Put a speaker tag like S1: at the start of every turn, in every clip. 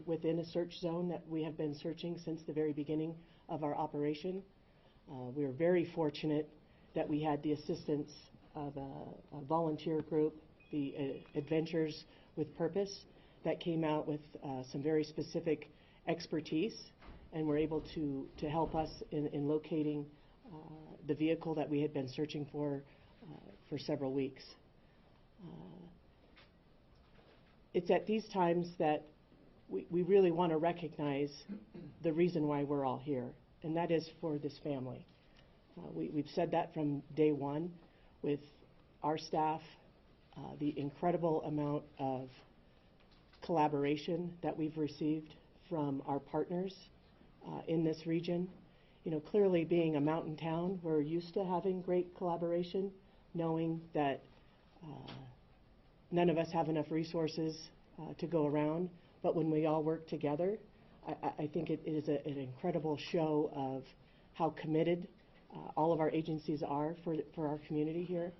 S1: within a search zone that we have been searching since the very beginning of our operation. We are very fortunate that we had the assistance of a volunteer group, the Adventures with Purpose, that came out with some very specific expertise and were able to help us in locating the vehicle that we had been searching for several weeks. It's at these times that we really want to recognize the reason why we're all here, and that is for this family. We've said that from day one with our staff, the incredible amount of collaboration that we've received from our partners in this region. You know, clearly being a mountain town, we're used to having great collaboration, knowing that none of us have enough resources to go around, but when we all work together, I think it is an incredible show of how committed all of our agencies are for our community here.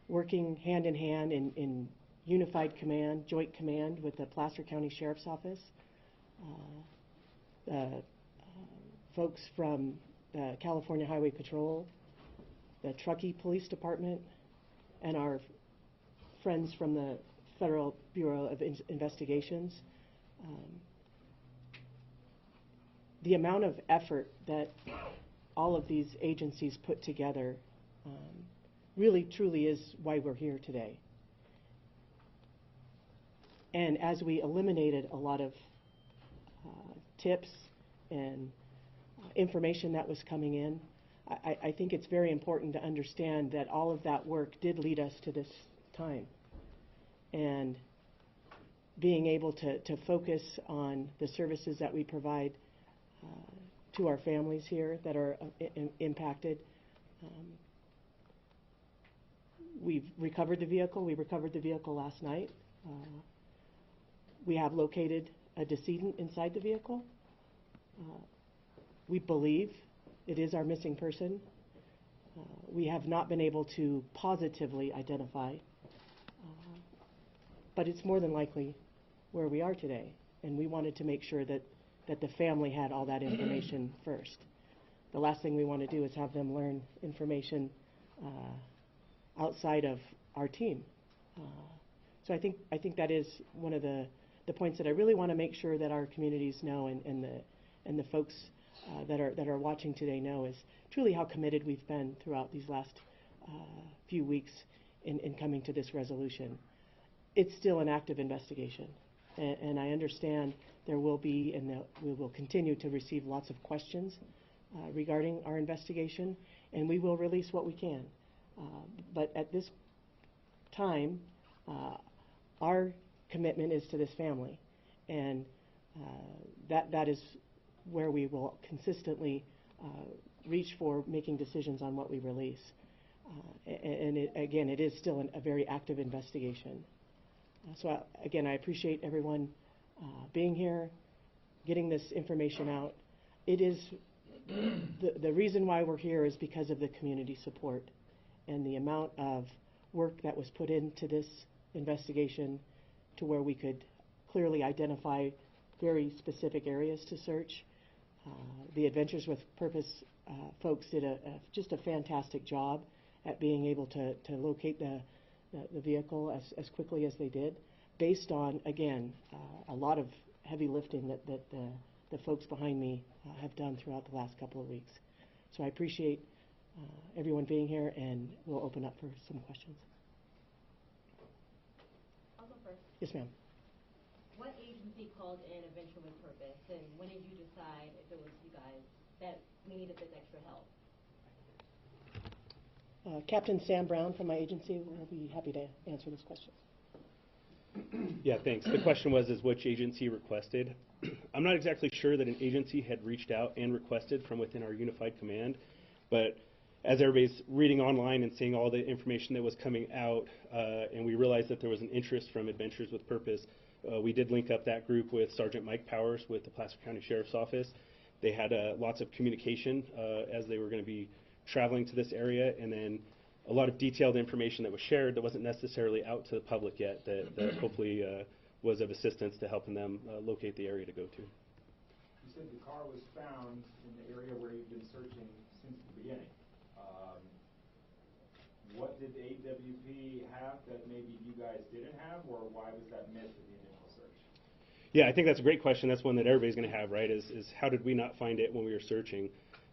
S1: Working hand in hand in unified command, joint command with the Placer County Sheriff's Office, the folks from the California Highway Patrol, the Truckee Police Department, and our friends from the Federal Bureau of Investigations. The amount of effort that all of these agencies put together really truly is why we're here today. And as we eliminated a lot of tips and information that was coming in, I think it's very important to understand that all of that work did lead us to this time. And being able to focus on the services that we provide to our families here that are impacted. We've recovered the vehicle. We recovered the vehicle last night. We have located a decedent inside the vehicle. We believe it is our missing person. We have not been able to positively identify, but it's more than likely where we are today, and we wanted to make sure that the family had all that information first. The last thing we want to do is have them learn information outside of our team. So I think that is one of the points that I really want to make sure that our communities know, and the folks that are watching today know, is truly how committed we've been throughout these last few weeks in coming to this resolution. It's still an active investigation, and I understand there will be, and we will continue to receive lots of questions regarding our investigation, and we will release what we can. But at this time, our commitment is to this family, and that is where we will consistently reach for making decisions on what we release. And again, it is still a very active investigation. So again, I appreciate everyone being here, getting this information out. It is the reason why we're here is because of the community support and the amount of work that was put into this investigation to where we could clearly identify very specific areas to search. The Adventures with Purpose folks did just a fantastic job at being able to locate the vehicle as quickly as they did, based on, again, a lot of heavy lifting that the folks behind me have done throughout the last couple of weeks. So I appreciate everyone being here, and we'll open up for some questions.
S2: I'll go first.
S1: Yes, ma'am.
S2: What agency called in Adventure with Purpose, and when did you decide, if it was you guys, that we needed this extra help?
S1: Captain Sam Brown from my agency will be happy to answer this question.
S3: Yeah, thanks. The question was which agency requested. I'm not exactly sure that an agency had reached out and requested from within our unified command, but as everybody's reading online and seeing all the information that was coming out, and we realized that there was an interest from Adventures with Purpose, we did link up that group with Sergeant Mike Powers with the Placer County Sheriff's Office. They had lots of communication as they were going to be traveling to this area, and then a lot of detailed information that was shared that wasn't necessarily out to the public yet, that hopefully was of assistance to helping them locate the area to go to.
S4: You said the car was found in the area where you've been searching since the beginning. What did the AWP have that maybe you guys didn't have, or why was that missed in the initial search?
S3: Yeah, I think that's a great question. That's one that everybody's going to have, right, is how did we not find it when we were searching?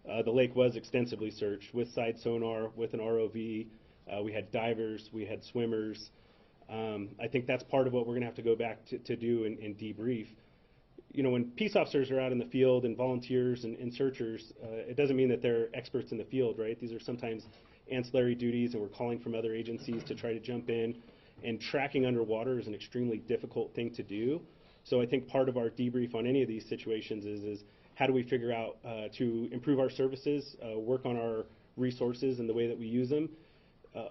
S3: The lake was extensively searched with side sonar, with an ROV. We had divers, we had swimmers. I think that's part of what we're going to have to go back to do and debrief. You know, when peace officers are out in the field and volunteers and searchers, it doesn't mean that they're experts in the field, right? These are sometimes ancillary duties, and we're calling from other agencies to try to jump in. And tracking underwater is an extremely difficult thing to do. So I think part of our debrief on any of these situations is how do we figure out to improve our services, work on our resources and the way that we use them.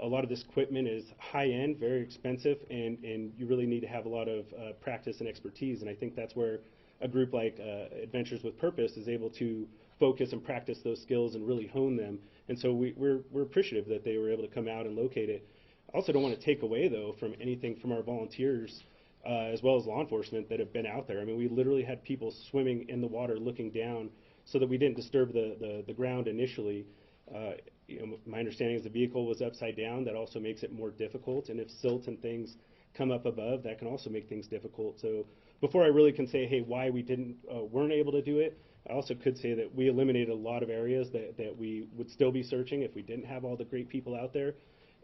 S3: A lot of this equipment is high-end, very expensive, and you really need to have a lot of practice and expertise. And I think that's where a group like Adventures with Purpose is able to focus and practice those skills and really hone them. And so we're appreciative that they were able to come out and locate it. I also don't want to take away, though, from anything from our volunteers as well as law enforcement that have been out there. I mean, we literally had people swimming in the water looking down so that we didn't disturb the ground initially. You know, my understanding is the vehicle was upside down. That also makes it more difficult. And if silt and things come up above, that can also make things difficult. So before I really can say, hey, why we weren't able to do it, I also could say that we eliminated a lot of areas that we would still be searching if we didn't have all the great people out there.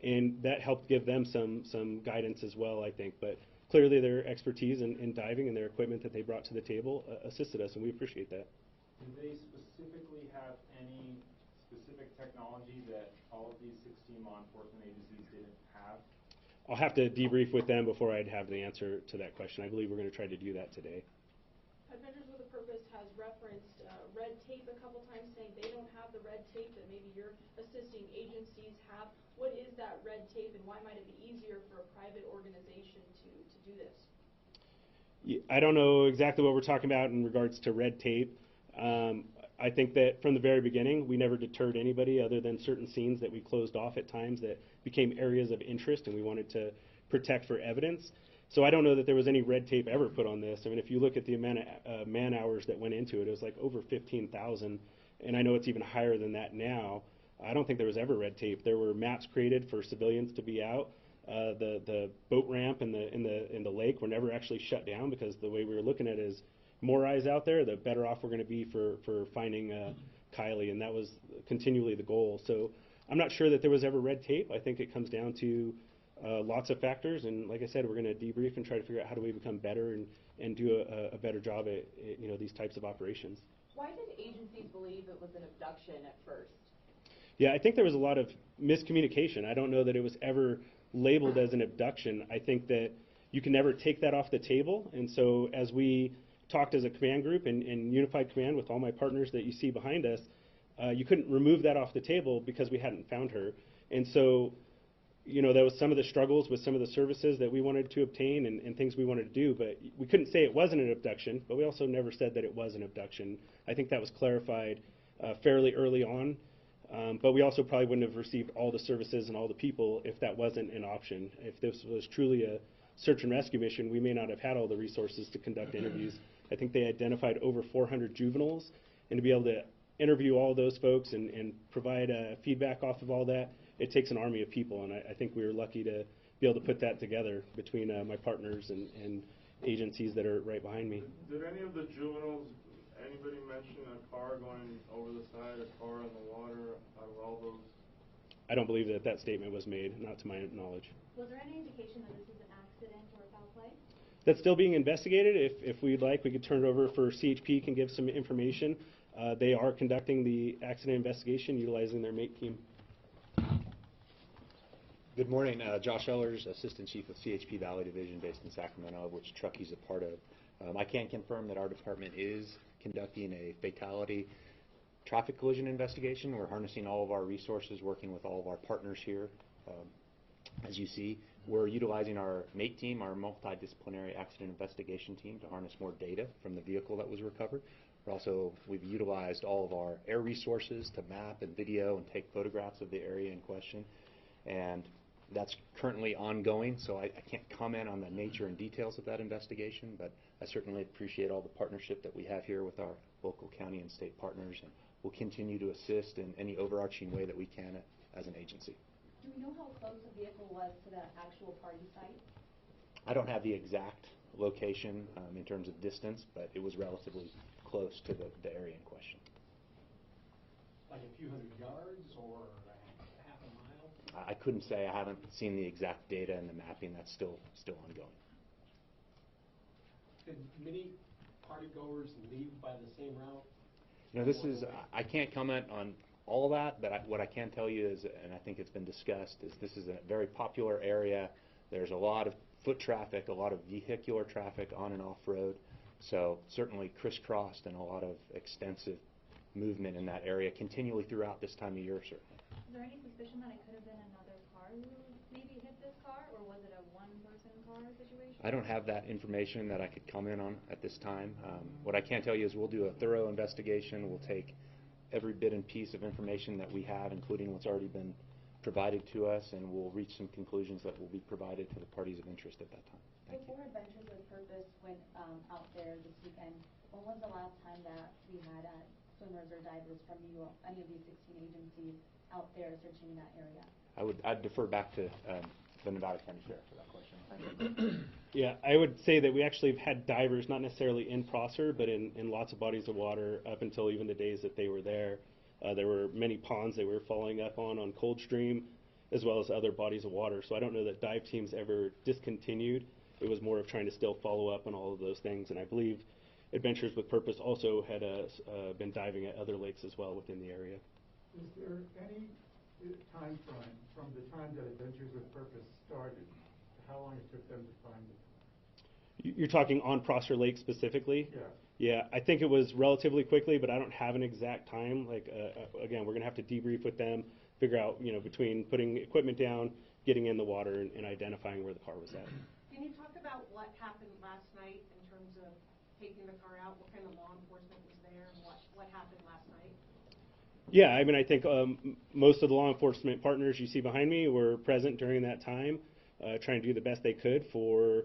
S3: And that helped give them some guidance as well, I think. But clearly their expertise in diving and their equipment that they brought to the table assisted us, and we appreciate that.
S4: Do they specifically have any specific technology that all of these 16 law enforcement agencies didn't have?
S3: I'll have to debrief with them before I'd have the answer to that question. I believe we're going to try to do that today.
S5: Adventures with a Purpose has referenced red tape a couple times, saying they don't have the red tape that maybe your assisting agencies have. What is that red tape, and why might it be easier for a private organization to do this?
S3: I don't know exactly what we're talking about in regards to red tape. I think that from the very beginning, we never deterred anybody other than certain scenes that we closed off at times that became areas of interest and we wanted to protect for evidence. So I don't know that there was any red tape ever put on this. I mean, if you look at the amount of man hours that went into it, it was like over 15,000, and I know it's even higher than that now. I don't think there was ever red tape. There were maps created for civilians to be out. The boat ramp in the lake were never actually shut down because the way we were looking at it is more eyes out there, the better off we're going to be for finding Kiely, and that was continually the goal. So I'm not sure that there was ever red tape. I think it comes down to lots of factors, and like I said, we're going to debrief and try to figure out how do we become better and do a better job at these types of operations.
S6: Why did agencies believe it was an abduction at first?
S3: Yeah, I think there was a lot of miscommunication. I don't know that it was ever labeled as an abduction. I think that you can never take that off the table, and so as we talked as a command group and unified command with all my partners that you see behind us, you couldn't remove that off the table because we hadn't found her. And so, you know, that was some of the struggles with some of the services that we wanted to obtain and things we wanted to do, but we couldn't say it wasn't an abduction, but we also never said that it was an abduction. I think that was clarified fairly early on, but we also probably wouldn't have received all the services and all the people if that wasn't an option. If this was truly a search and rescue mission, we may not have had all the resources to conduct interviews. I think they identified over 400 juveniles, and to be able to interview all those folks and provide feedback off of all that, it takes an army of people, and I think we were lucky to be able to put that together between my partners and agencies that are right behind me.
S7: Did any of the juveniles, anybody mention a car going over the side, a car in the water, out of all those?
S3: I don't believe that statement was made, not to my knowledge.
S2: Was there any indication that this was an accident or a foul play?
S3: That's still being investigated. If we'd like, we could turn it over for CHP can give some information. They are conducting the accident investigation utilizing their MATE team.
S8: Good morning, Josh Ellers, Assistant Chief of CHP Valley Division based in Sacramento, of which Truckey's a part of. I can confirm that our department is conducting a fatality traffic collision investigation. We're harnessing all of our resources, working with all of our partners here. As you see, we're utilizing our MATE team, our multidisciplinary accident investigation team, to harness more data from the vehicle that was recovered. We've utilized all of our air resources to map and video and take photographs of the area in question. And That's currently ongoing, so I can't comment on the nature and details of that investigation, but I certainly appreciate all the partnership that we have here with our local county and state partners, and we'll continue to assist in any overarching way that we can as an agency.
S6: Do we know how close the vehicle was to the actual party site?
S8: I don't have the exact location in terms of distance, but it was relatively close to the area in question.
S9: Like a few hundred yards or half a mile?
S8: I couldn't say. I haven't seen the exact data and the mapping. That's still ongoing.
S9: Did many partygoers leave by the same route?
S8: You know, I can't comment on all that, but what I can tell you is, and I think it's been discussed, is this is a very popular area. There's a lot of foot traffic, a lot of vehicular traffic on and off road, so certainly crisscrossed and a lot of extensive movement in that area continually throughout this time of year, certainly.
S10: Is there any suspicion that it could have been another car who maybe hit this car, or was it a one-person car situation?
S8: I don't have that information that I could comment on at this time. What I can tell you is we'll do a thorough investigation. We'll take every bit and piece of information that we have, including what's already been provided to us, and we'll reach some conclusions that will be provided to the parties of interest at that time. Thank you.
S6: Before Adventures with Purpose went out there this weekend, when was the last time that we had swimmers or divers from any of these 16 agencies out there searching in that area?
S8: I'd defer back to the Nevada County Sheriff for that question.
S3: Yeah, I would say that we actually have had divers, not necessarily in Prosser, but in lots of bodies of water up until even the days that they were there. There were many ponds they were following up on Coldstream, as well as other bodies of water. So I don't know that dive teams ever discontinued. It was more of trying to still follow up on all of those things. And I believe Adventures with Purpose also had been diving at other lakes as well within the area.
S11: Is there any time frame from the time that Adventures with Purpose started to how long it took them to find it?
S3: You're talking on Prosser Lake specifically?
S11: Yeah.
S3: Yeah, I think it was relatively quickly, but I don't have an exact time. Like, again, we're going to have to debrief with them, figure out, between putting equipment down, getting in the water, and identifying where the car was at.
S12: Can you talk about what happened last night in terms of taking the car out? What kind of law enforcement was there, and what happened last night?
S3: Yeah, I mean, I think most of the law enforcement partners you see behind me were present during that time, trying to do the best they could for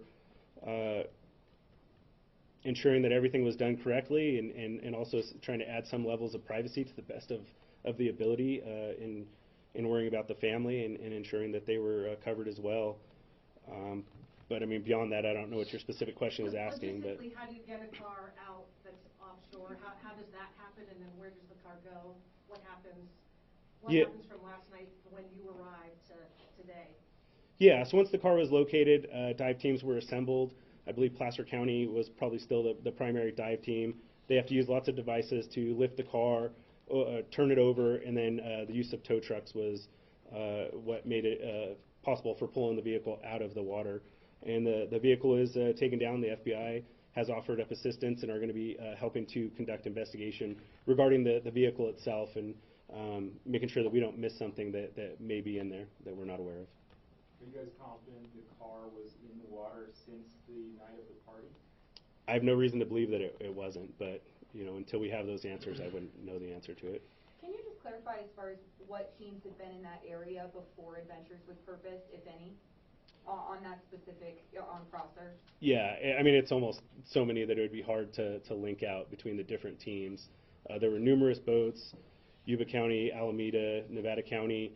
S3: ensuring that everything was done correctly, and also trying to add some levels of privacy to the best of the ability in worrying about the family and ensuring that they were covered as well. But I mean, beyond that, I don't know what your specific question is asking. But
S12: how do you get a car out that's offshore? How does that happen, and then where does the car go? What happens? What happens from last night when you arrived to today?
S3: Yeah, so once the car was located, dive teams were assembled. I believe Placer County was probably still the primary dive team. They have to use lots of devices to lift the car, turn it over, and then the use of tow trucks was what made it possible for pulling the vehicle out of the water. And the vehicle is taken down. The FBI has offered up assistance and are going to be helping to conduct investigation regarding the vehicle itself and making sure that we don't miss something that may be in there that we're not aware of.
S4: Are you guys confident the car was in the water since the night of the party?
S3: I have no reason to believe that it wasn't, but until we have those answers, I wouldn't know the answer to it.
S6: Can you just clarify as far as what teams had been in that area before Adventures with Purpose, if any, on that specific, on Prosser?
S3: Yeah, I mean, it's almost so many that it would be hard to link out between the different teams. There were numerous boats, Yuba County, Alameda, Nevada County,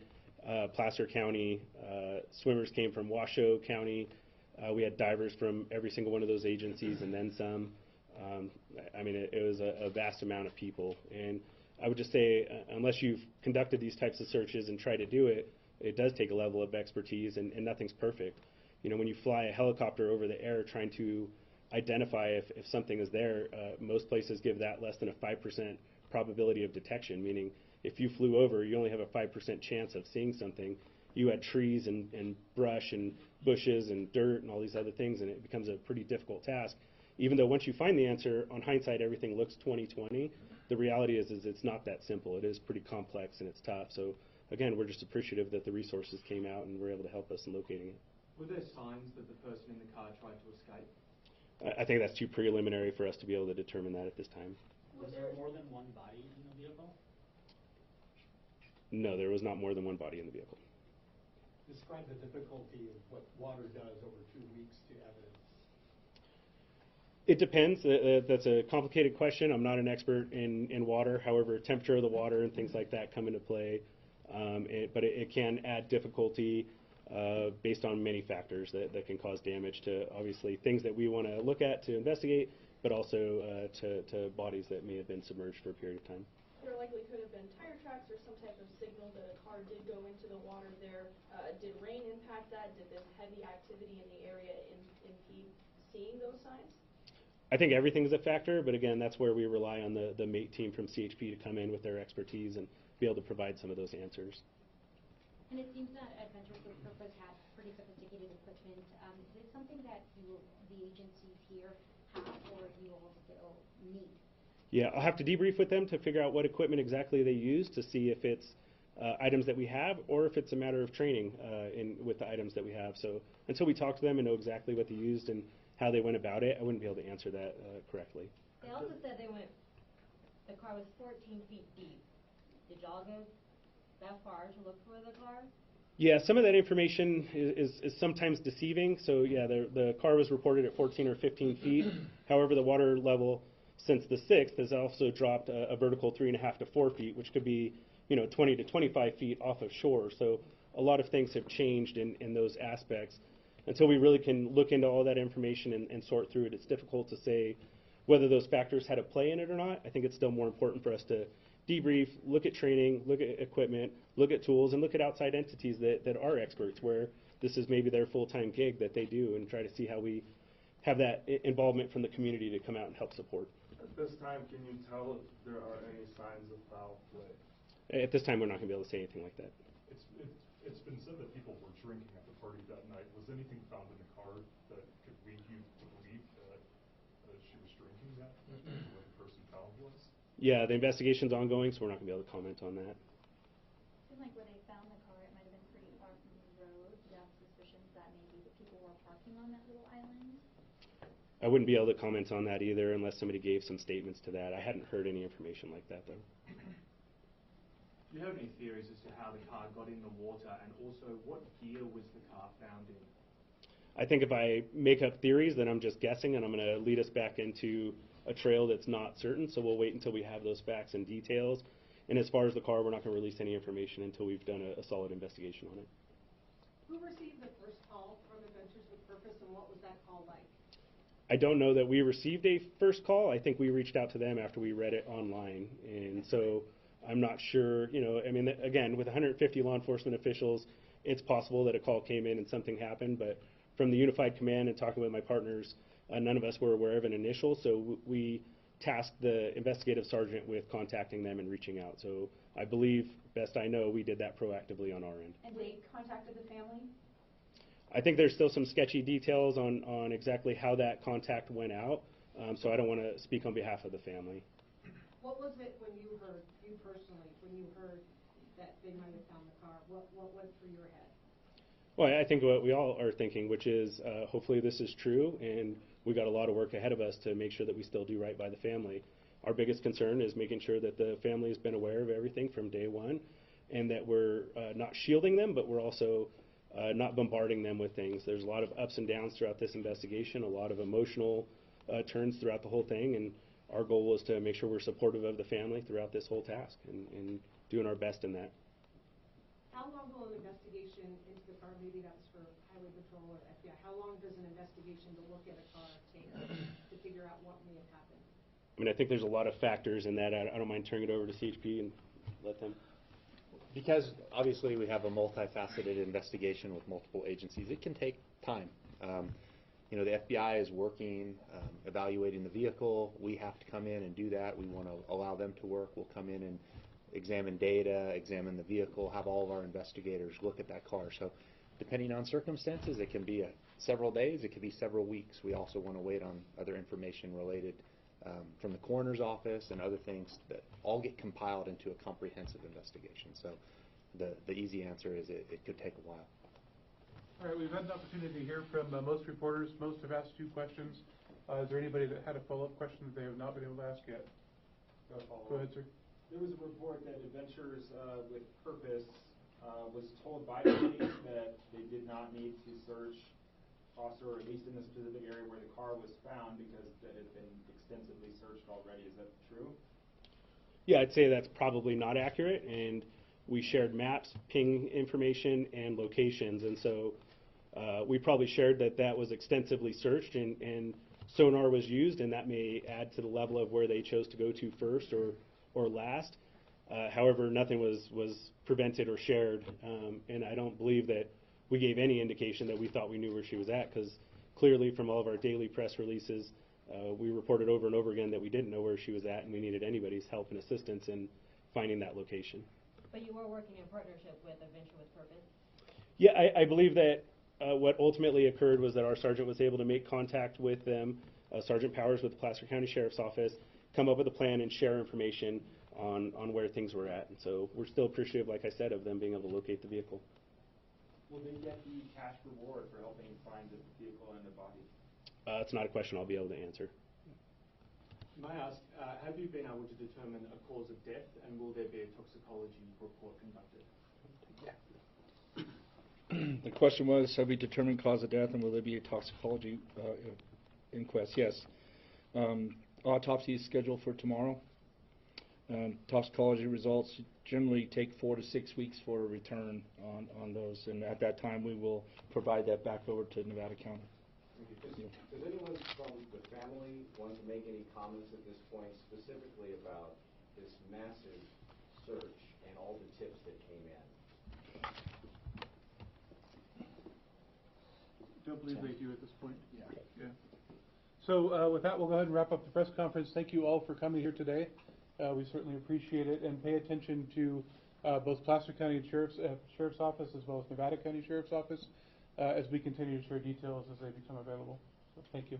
S3: Placer County. Swimmers came from Washoe County. We had divers from every single one of those agencies and then some. I mean, it was a vast amount of people. And I would just say, unless you've conducted these types of searches and try to do it, it does take a level of expertise, and nothing's perfect. When you fly a helicopter over the air trying to identify if something is there, most places give that less than a 5% probability of detection, meaning if you flew over, you only have a 5% chance of seeing something. You had trees and brush and bushes and dirt and all these other things, and it becomes a pretty difficult task. Even though once you find the answer, on hindsight, everything looks 20/20, the reality is it's not that simple. It is pretty complex and it's tough. So again, we're just appreciative that the resources came out and were able to help us in locating it.
S9: Were there signs that the person in the car tried to escape?
S3: I think that's too preliminary for us to be able to determine that at this time.
S9: Was there more than one body in the vehicle?
S3: No, there was not more than one body in the vehicle.
S9: describe the difficulty of what water does over 2 weeks to evidence?
S3: It depends. That's a complicated question. I'm not an expert in water. However, temperature of the water and things like that come into play. But it can add difficulty based on many factors that can cause damage to, obviously, things that we want to look at to investigate, but also to bodies that may have been submerged for a period of time.
S5: There likely could have been tire tracks or some type of signal that a car did go into the water there. Did rain impact that? Did this heavy activity in the area impede seeing those signs?
S3: I think everything is a factor, but again, that's where we rely on the MATE team from CHP to come in with their expertise and be able to provide some of those answers.
S2: And it seems that Adventures with Purpose has pretty sophisticated equipment. Is it something that the agencies here have or you all still need?
S3: Yeah, I'll have to debrief with them to figure out what equipment exactly they use to see if it's items that we have or if it's a matter of training with the items that we have. So until we talk to them and know exactly what they used and how they went about it, I wouldn't be able to answer that correctly.
S2: They also said the car was 14 feet deep. Did y'all go that far to look for the car?
S3: Yeah, some of that information is sometimes deceiving. So yeah, the car was reported at 14 or 15 feet. However, the water level since the 6th has also dropped a vertical 3.5 to 4 feet, which could be 20 to 25 feet off of shore. So a lot of things have changed in those aspects. Until we really can look into all that information and sort through it, it's difficult to say whether those factors had a play in it or not. I think it's still more important for us to debrief, look at training, look at equipment, look at tools, and look at outside entities that are experts, where this is maybe their full-time gig that they do, and try to see how we have that involvement from the community to come out and help support.
S7: At this time, can you tell if there are any signs of foul play?
S3: At this time, we're not going to be able to say anything like that.
S13: It's been said that people were drinking at the party that night. Was anything found in the car that could lead you to believe that she was drinking that where the person found was?
S3: Yeah, the investigation's ongoing, so we're not going to be able to comment on that.
S10: It seemed like where they found the car, it might have been pretty far from the road. Do you have suspicions that maybe the people were parking on that little island?
S3: I wouldn't be able to comment on that either unless somebody gave some statements to that. I hadn't heard any information like that, though.
S14: Do you have any theories as to how the car got in the water, and also what gear was the car found in?
S3: I think if I make up theories, then I'm just guessing, and I'm going to lead us back into a trail that's not certain, so we'll wait until we have those facts and details. And as far as the car, we're not going to release any information until we've done a solid investigation on it.
S12: Who received the first call from Adventures with Purpose, and what was that call like?
S3: I don't know that we received a first call. I think we reached out to them after we read it online, and so I'm not sure, I mean, again, with 150 law enforcement officials, it's possible that a call came in and something happened, but from the Unified Command and talking with my partners, none of us were aware of an initial, so we tasked the investigative sergeant with contacting them and reaching out. So I believe, best I know, we did that proactively on our end.
S12: And they contacted the family?
S3: I think there's still some sketchy details on exactly how that contact went out, so I don't want to speak on behalf of the family.
S12: What was it when you heard, you personally, when you heard that they might have found the car? What went through your head?
S3: Well, I think what we all are thinking, which is hopefully this is true, and we got a lot of work ahead of us to make sure that we still do right by the family. Our biggest concern is making sure that the family has been aware of everything from day one, and that we're not shielding them, but we're also not bombarding them with things. There's a lot of ups and downs throughout this investigation, a lot of emotional turns throughout the whole thing, and our goal is to make sure we're supportive of the family throughout this whole task and doing our best in that.
S12: How long will an investigation into the car, maybe that's for Highway Patrol or FBI, how long does an investigation to look at a car take to figure out what may have happened?
S3: I mean, I think there's a lot of factors in that. I don't mind turning it over to CHP and let them.
S8: Because obviously we have a multifaceted investigation with multiple agencies, it can take time. The FBI is working, evaluating the vehicle. We have to come in and do that. We want to allow them to work. We'll come in and examine data, examine the vehicle, have all of our investigators look at that car. So depending on circumstances, it can be several days, it could be several weeks. We also want to wait on other information related from the coroner's office and other things that all get compiled into a comprehensive investigation. So the easy answer is it could take a while.
S11: All right, we've had an opportunity to hear from most reporters. Most have asked 2 questions. Is there anybody that had a follow-up question that they have not been able to ask yet? Go ahead, sir.
S4: There was a report that Adventures with Purpose was told by the police that they did not need to search Foster, or at least in the specific area where the car was found, because that had been extensively searched already. Is that true?
S3: Yeah, I'd say that's probably not accurate, and we shared maps, ping information, and locations, and so we probably shared that that was extensively searched, and sonar was used, and that may add to the level of where they chose to go to first or last. However, nothing was prevented or shared, and I don't believe that we gave any indication that we thought we knew where she was at, because clearly from all of our daily press releases, we reported over and over again that we didn't know where she was at, and we needed anybody's help and assistance in finding that location.
S15: But you were working in partnership with Adventure with Purpose?
S3: Yeah, I believe that what ultimately occurred was that our sergeant was able to make contact with them, Sergeant Powers with the Placer County Sheriff's Office, come up with a plan and share information on where things were at. And so we're still appreciative, like I said, of them being able to locate the vehicle.
S4: Will they get the cash reward for helping find the vehicle and the body?
S3: It's not a question I'll be able to answer.
S14: May I ask, have you been able to determine a cause of death, and will there be a toxicology report conducted?
S16: The question was, have we determined cause of death, and will there be a toxicology inquest? Yes. Autopsy is scheduled for tomorrow. Toxicology results generally take 4 to 6 weeks for a return on those, and at that time we will provide that back over to Nevada County.
S17: Does anyone from the family want to make any comments at this point specifically about this massive search and all the tips that came in?
S18: Don't believe they do at this point. Yeah. So with that, we'll go ahead and wrap up the press conference. Thank you all for coming here today. We certainly appreciate it, and pay attention to both Placer County Sheriff's Office as well as Nevada County Sheriff's Office as we continue to share details as they become available. So thank you.